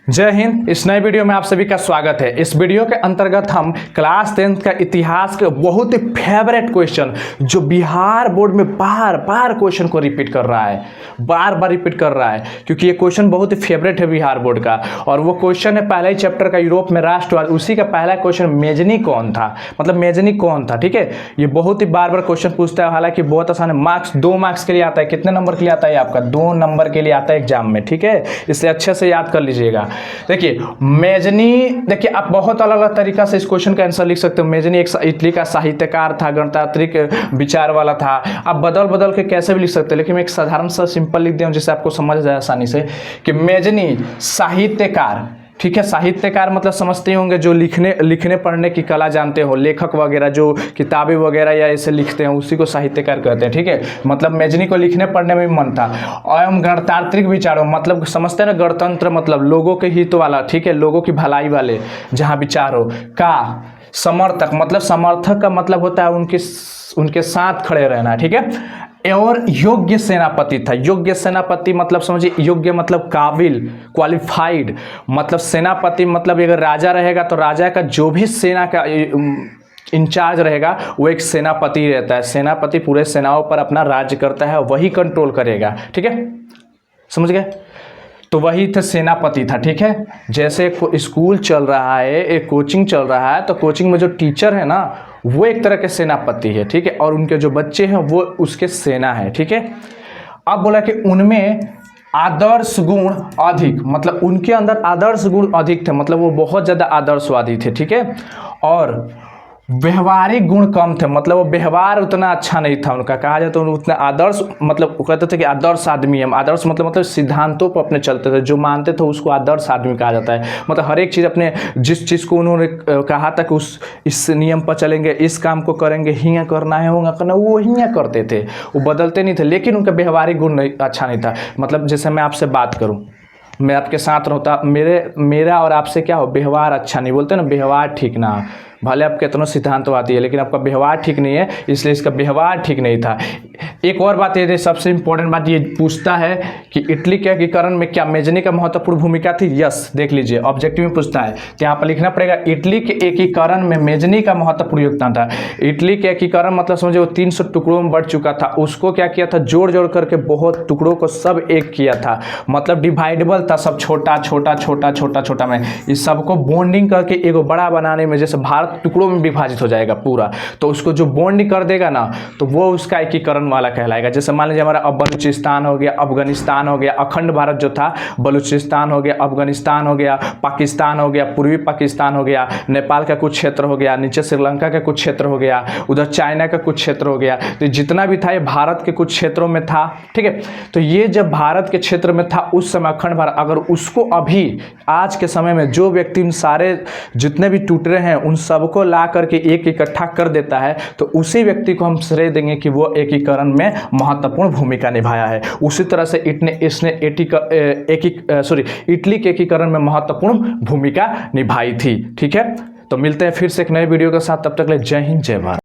जय हिंद। इस नए वीडियो में आप सभी का स्वागत है। इस वीडियो के अंतर्गत हम क्लास 10th का इतिहास के बहुत ही फेवरेट क्वेश्चन जो बिहार बोर्ड में बार बार क्वेश्चन को रिपीट कर रहा है, बार बार रिपीट कर रहा है क्योंकि ये क्वेश्चन बहुत ही फेवरेट है बिहार बोर्ड का। और वो क्वेश्चन है पहले ही चैप्टर का, यूरोप में राष्ट्रवाद। उसी का पहला क्वेश्चन मेजनी कौन था, मतलब मेजनी कौन था। ठीक है, ये बहुत ही बार बार क्वेश्चन पूछता है, हालांकि बहुत आसान है। मार्क्स 2 मार्क्स के लिए आता है। कितने नंबर के लिए आता है आपका? 2 नंबर के लिए आता है एग्जाम में। ठीक है, इसलिए अच्छे से याद कर लीजिएगा। देखिए मेजनी, देखिए आप बहुत अलग अलग तरीका से इस क्वेश्चन का आंसर लिख सकते हो। मेजनी एक इटली का साहित्यकार था, गणतांत्रिक विचार वाला था। आप बदल बदल के कैसे भी लिख सकते हो, लेकिन मैं एक साधारण सा सिंपल लिख दिया हूं जिससे आपको समझ जाए आसानी से कि मेजनी साहित्यकार। ठीक है, साहित्यकार मतलब समझते होंगे जो लिखने पढ़ने की कला जानते हो, लेखक वगैरह जो किताबें वगैरह या ऐसे लिखते हैं उसी को साहित्यकार कहते हैं। ठीक है, मतलब मेजनी को लिखने पढ़ने में भी मन था। एवं गणतांत्रिक विचारों, मतलब समझते हैं ना, गणतंत्र मतलब लोगों के हित वाला। ठीक है, लोगों की भलाई वाले जहाँ विचार हो का। समर्थक मतलब समर्थक का मतलब होता है उनके साथ खड़े रहना। ठीक है, और योग्य सेनापति था। योग्य सेनापति मतलब समझिए, योग्य मतलब काबिल, क्वालिफाइड। मतलब सेनापति मतलब अगर राजा रहेगा तो राजा का जो भी सेना का इंचार्ज रहेगा वो एक सेनापति रहता है। सेनापति पूरे सेनाओं पर अपना राज्य करता है, वही कंट्रोल करेगा। ठीक है, समझ गए? तो वही थे सेनापति था। ठीक है, जैसे स्कूल चल रहा है, एक कोचिंग चल रहा है, तो कोचिंग में जो टीचर है ना वो एक तरह के सेनापति है। ठीक है, और उनके जो बच्चे हैं वो उसके सेना है। ठीक है, अब बोला कि उनमें आदर्श गुण अधिक, मतलब उनके अंदर आदर्श गुण अधिक थे, मतलब वो बहुत ज़्यादा आदर्शवादी थे। ठीक है, और व्यवहारिक गुण कम थे, मतलब वो व्यवहार उतना अच्छा नहीं था उनका। कहा जाए तो उतना आदर्श, मतलब वो कहते थे कि आदर्श आदमी है। आदर्श मतलब सिद्धांतों पर अपने चलते थे, जो मानते थे उसको आदर्श आदमी कहा जाता है। मतलब हर एक चीज़ अपने जिस चीज़ को उन्होंने कहा था कि इस नियम पर चलेंगे, इस काम को करेंगे, हियाँ करना है, होगा करना, वो हियाँ करते थे, वो बदलते नहीं थे। लेकिन उनका व्यवहारिक गुण अच्छा नहीं था। मतलब जैसे मैं आपसे बात करूँ, मैं आपके साथ रहता, मेरा और आपसे क्या हो, व्यवहार अच्छा नहीं, बोलते ना व्यवहार ठीक ना। भले आप कितनों सिद्धांत आती है लेकिन आपका व्यवहार ठीक नहीं है, इसलिए इसका व्यवहार ठीक नहीं था। एक और बात ये, सबसे इंपॉर्टेंट बात ये पूछता है कि इटली के एकीकरण में क्या मेजनी का महत्वपूर्ण भूमिका थी? यस, देख लीजिए ऑब्जेक्टिव में पूछता है तो यहाँ पर लिखना पड़ेगा इटली के एकीकरण में मेजनी का महत्वपूर्ण योगदान था। इटली के एकीकरण मतलब समझे वो 300 टुकड़ों में बढ़ चुका था, उसको क्या किया था, जोड़ जोड़ करके बहुत टुकड़ों को सब एक किया था। मतलब डिवाइडेबल था, सब छोटा छोटा छोटा छोटा छोटा में, इस सबको बॉन्डिंग करके एक बड़ा बनाने में, जैसे भारत टुकड़ों में विभाजित हो जाएगा पूरा, तो उसको जो बॉन्डिंग कर देगा ना तो वो उसका एकीकरण वाला कहलाएगा। जैसे मान लीजिए हमारा अब बलूचिस्तान हो गया, अफगानिस्तान हो गया, अखंड भारत जो था, बलूचिस्तान हो गया, अफगानिस्तान हो गया, पाकिस्तान हो गया, पूर्वी पाकिस्तान हो गया, नेपाल का कुछ क्षेत्र हो गया, नीचे श्रीलंका का कुछ क्षेत्र हो गया, उधर चाइना का कुछ क्षेत्र हो गया। तो जितना भी था ये भारत के कुछ क्षेत्रों में था। ठीक है, तो ये जब भारत के क्षेत्र में था उस समय अखंड भारत, अगर उसको अभी आज के समय में जो व्यक्ति उन सारे जितने भी टुकड़े हैं उन सबको ला करके एक इकट्ठा कर देता है तो उसी व्यक्ति को हम श्रेय देंगे कि वो एकीकरण में महत्वपूर्ण भूमिका निभाया है। उसी तरह से इसने इटली के एकीकरण में महत्वपूर्ण भूमिका निभाई थी। ठीक है, तो मिलते हैं फिर से एक नए वीडियो के साथ, तब तक के लिए जय हिंद, जय भारत।